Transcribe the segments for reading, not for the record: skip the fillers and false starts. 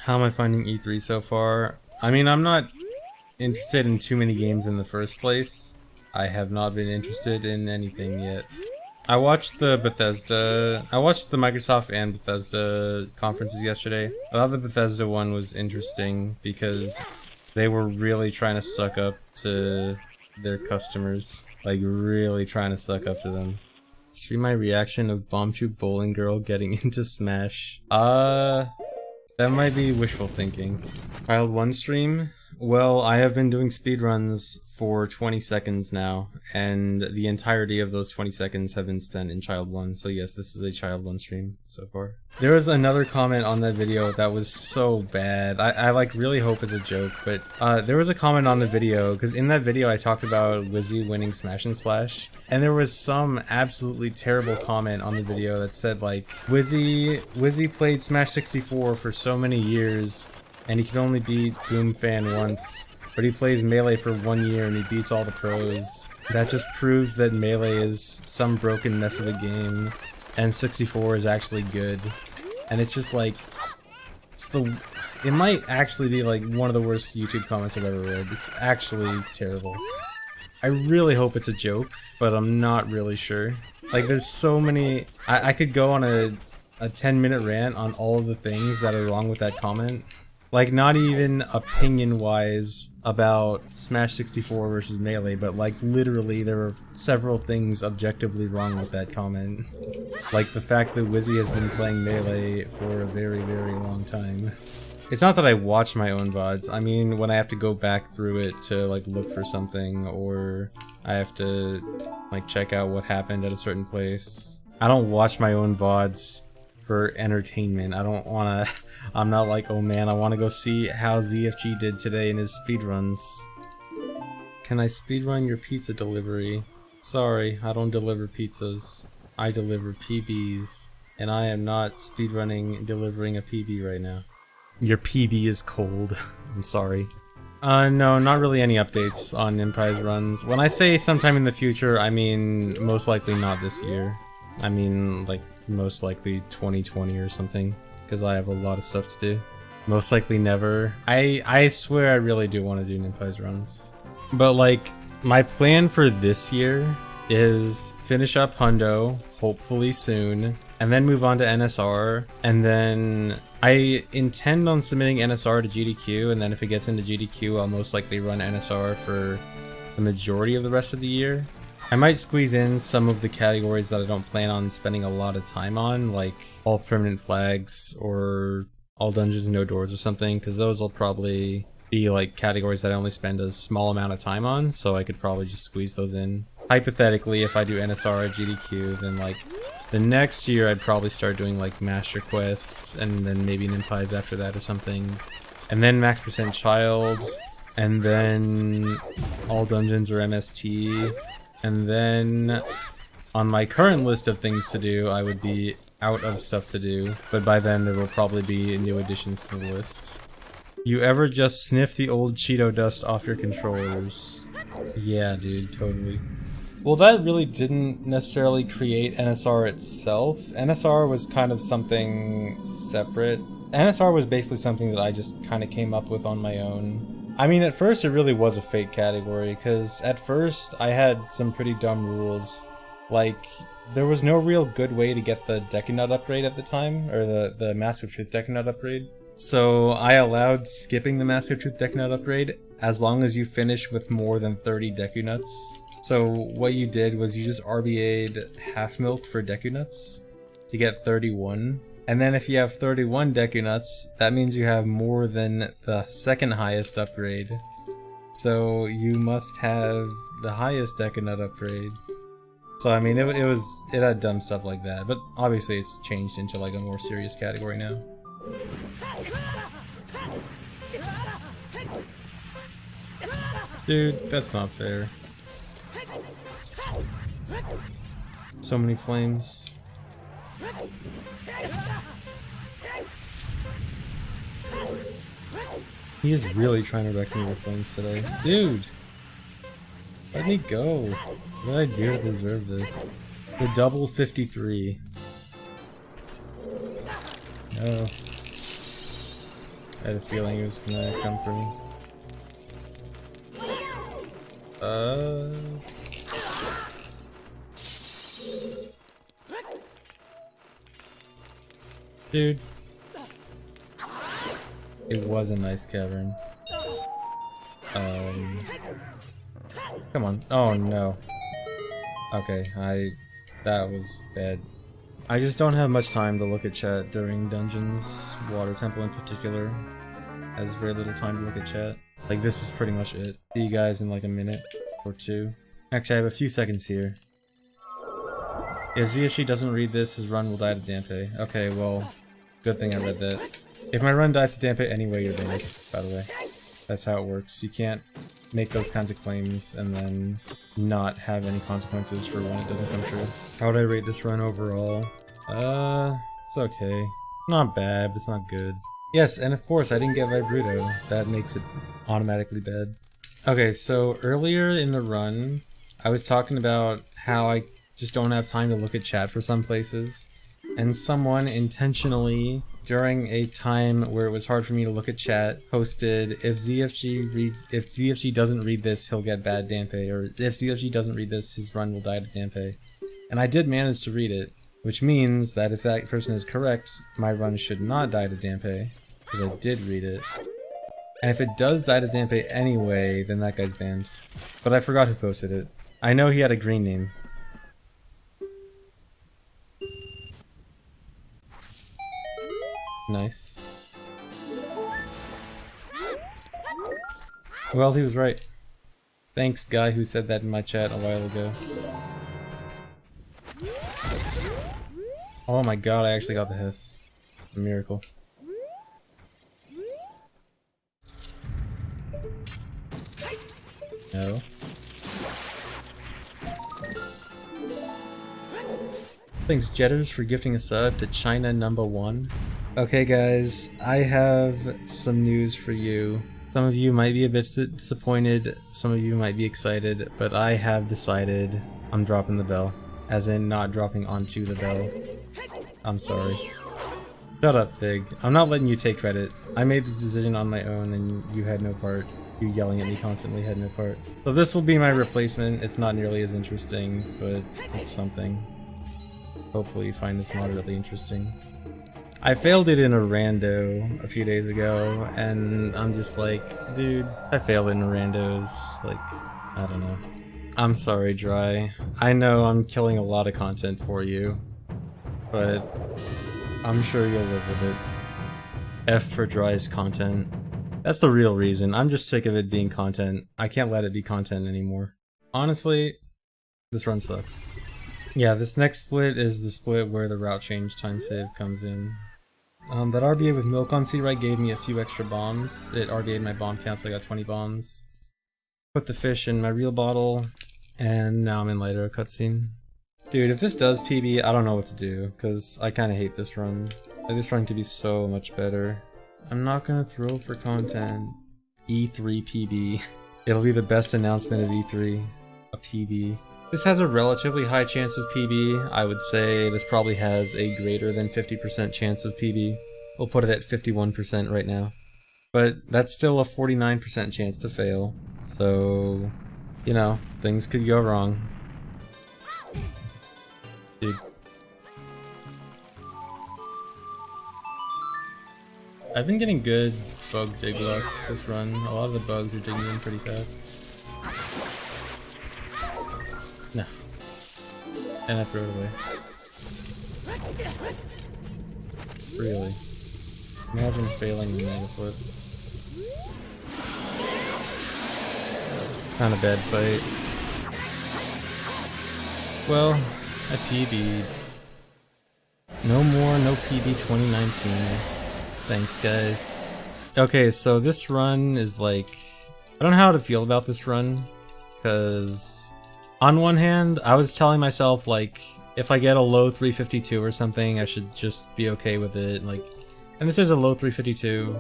How am I finding E3 so far? I mean, I'm not interested in too many games in the first place. I have not been interested in anything yet. I watched the Microsoft and Bethesda conferences yesterday. I thought the Bethesda one was interesting because they were really trying to suck up to their customers. Like, really trying to suck up to them. Stream my reaction of Bombchu Bowling Girl getting into Smash. That might be wishful thinking. Child 1 stream? Well, I have been doing speedruns for 20 seconds now, and the entirety of those 20 seconds have been spent in Child 1, so yes, this is a Child 1 stream so far. There was another comment on that video that was so bad. I like really hope it's a joke, but there was a comment on the video, because in that video I talked about Wizzy winning Smash and Splash, and there was some absolutely terrible comment on the video that said like, Wizzy played Smash 64 for so many years, and he could only beat Boomfan once, but he plays Melee for 1 year and he beats all the pros. That just proves that Melee is some broken mess of a game, and 64 is actually good. And it's just like, it might actually be like one of the worst YouTube comments I've ever read. It's actually terrible. I really hope it's a joke, but I'm not really sure. Like, there's so many, I could go on a 10-minute rant on all of the things that are wrong with that comment. Like, not even opinion-wise about Smash 64 versus Melee, but like literally there were several things objectively wrong with that comment. Like the fact that Wizzy has been playing Melee for a very, very long time. It's not that I watch my own VODs, I mean when I have to go back through it to like look for something, or I have to like check out what happened at a certain place. I don't watch my own VODs for entertainment. I'm not like, oh man, I want to go see how ZFG did today in his speedruns. Can I speedrun your pizza delivery? Sorry, I don't deliver pizzas. I deliver PBs, and I am not speedrunning delivering a PB right now. Your PB is cold. I'm sorry. No, not really any updates on Emprise runs. When I say sometime in the future, I mean most likely not this year. I mean like most likely 2020 or something, because I have a lot of stuff to do. Most likely never. I swear I really do want to do Emprise runs. But like, my plan for this year is finish up Hundo, hopefully soon, and then move on to NSR, and then I intend on submitting NSR to GDQ, and then if it gets into GDQ, I'll most likely run NSR for the majority of the rest of the year. I might squeeze in some of the categories that I don't plan on spending a lot of time on, like all permanent flags or all dungeons no doors or something, because those will probably be like categories that I only spend a small amount of time on, so I could probably just squeeze those in. Hypothetically, if I do NSR or GDQ, then like the next year I'd probably start doing like Master Quest, and then maybe an Emprise after that or something. And then Max % Child, and then all dungeons or MST. And then, on my current list of things to do, I would be out of stuff to do, but by then there will probably be new additions to the list. You ever just sniff the old Cheeto dust off your controllers? Yeah, dude, totally. Well, that really didn't necessarily create NSR itself. NSR was kind of something separate. NSR was basically something that I just kind of came up with on my own. I mean, at first it really was a fake category, because at first I had some pretty dumb rules. Like, there was no real good way to get the Deku-Nut upgrade at the time, or the Mask of Truth Deku-Nut upgrade. So I allowed skipping the Mask of Truth Deku-Nut upgrade as long as you finish with more than 30 Deku-Nuts. So what you did was you just RBA'd half milk for Deku-Nuts to get 31. And then if you have 31 Deku-Nuts, that means you have more than the second highest upgrade. So you must have the highest Deku-Nut upgrade. So I mean, it had dumb stuff like that, but obviously it's changed into like a more serious category now. Dude, that's not fair. So many flames. He is really trying to wreck me with flames today. Dude! Let me go. What did I do to deserve this? The double 53. No. I had a feeling it was gonna come for me. Dude. It was a nice cavern. Come on. Oh no. Okay, that was bad. I just don't have much time to look at chat during dungeons. Water Temple in particular has very little time to look at chat. Like, this is pretty much it. See you guys in like a minute or two. Actually, I have a few seconds here. If ZFG doesn't read this, his run will die to Dampe. Okay, well, good thing I read that. If my run dies to Dampe anyway, you're banned, by the way. That's how it works. You can't make those kinds of claims and then not have any consequences for when it doesn't come true. How would I rate this run overall? It's okay. Not bad, but it's not good. Yes, and of course I didn't get Vibruto. That makes it automatically bad. Okay, so earlier in the run, I was talking about how I just don't have time to look at chat for some places. And someone intentionally, during a time where it was hard for me to look at chat, posted, if ZFG doesn't read this, he'll get bad Dampe, or if ZFG doesn't read this, his run will die to Dampe. And I did manage to read it, which means that if that person is correct, my run should not die to Dampe, because I did read it. And if it does die to Dampe anyway, then that guy's banned. But I forgot who posted it. I know he had a green name. Nice. Well, he was right. Thanks, guy who said that in my chat a while ago. Oh my god, I actually got the hiss. A miracle. No. Thanks, Jetters, for gifting a sub to China #1. Okay guys, I have some news for you. Some of you might be a bit disappointed, some of you might be excited, but I have decided I'm dropping the bell. As in, not dropping onto the bell. I'm sorry. Shut up, Fig. I'm not letting you take credit. I made this decision on my own and you had no part. You yelling at me constantly had no part. So this will be my replacement. It's not nearly as interesting, but it's something. Hopefully you find this moderately interesting. I failed it in a rando a few days ago, and I'm just like, dude, I failed in randos. Like, I don't know. I'm sorry, Dry. I know I'm killing a lot of content for you, but I'm sure you'll live with it. F for Dry's content. That's the real reason. I'm just sick of it being content. I can't let it be content anymore. Honestly, this run sucks. Yeah, this next split is the split where the route change time save comes in. That RBA with milk on C-Right gave me a few extra bombs. It RBA'd my bomb count, so I got 20 bombs. Put the fish in my real bottle, and now I'm in later cutscene. Dude, if this does PB, I don't know what to do, because I kind of hate this run. Like, this run could be so much better. I'm not gonna throw for content. E3 PB. It'll be the best announcement of E3. A PB. This has a relatively high chance of PB. I would say this probably has a greater than 50% chance of PB. We'll put it at 51% right now. But that's still a 49% chance to fail. So, you know, things could go wrong. Dude. I've been getting good bug dig luck this run. A lot of the bugs are digging in pretty fast. No. And I throw it away. Really? Imagine failing the mega flip. Kinda bad fight. Well, I PB'd. No more, no PB 2019. Thanks, guys. Okay, so this run is like... I don't know how to feel about this run, because... On one hand, I was telling myself, like, if I get a low 352 or something, I should just be okay with it, like... And this is a low 352,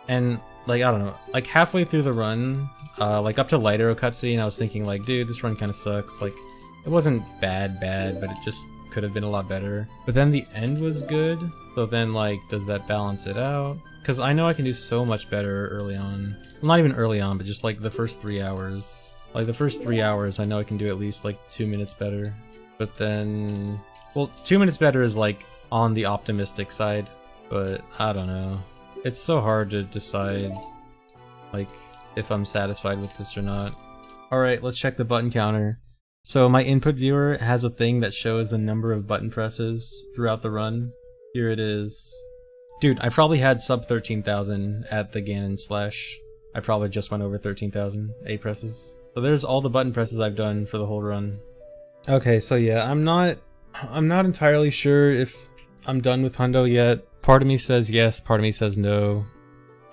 and, like, I don't know, like, halfway through the run, like, up to Lighter cutscene, I was thinking, like, dude, this run kinda sucks, like, it wasn't bad, but it just could have been a lot better. But then the end was good, so then, like, does that balance it out? Because I know I can do so much better early on. Well, not even early on, but just like the first 3 hours. Like the first 3 hours, I know I can do at least like 2 minutes better. But then, well, 2 minutes better is like on the optimistic side, but I don't know. It's so hard to decide like if I'm satisfied with this or not. Alright, let's check the button counter. So my input viewer has a thing that shows the number of button presses throughout the run. Here it is. Dude, I probably had sub 13,000 at the Ganon slash. I probably just went over 13,000 A presses. So there's all the button presses I've done for the whole run. Okay, so yeah, I'm not entirely sure if I'm done with Hundo yet. Part of me says yes, part of me says no.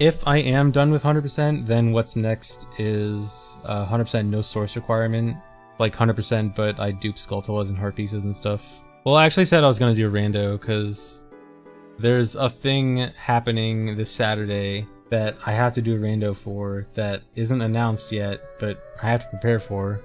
If I am done with 100%, then what's next is 100% no source requirement. Like 100%, but I dupe Skulltulas and heart pieces and stuff. Well, I actually said I was gonna do a rando, because there's a thing happening this Saturday that I have to do a rando for that isn't announced yet, but I have to prepare for.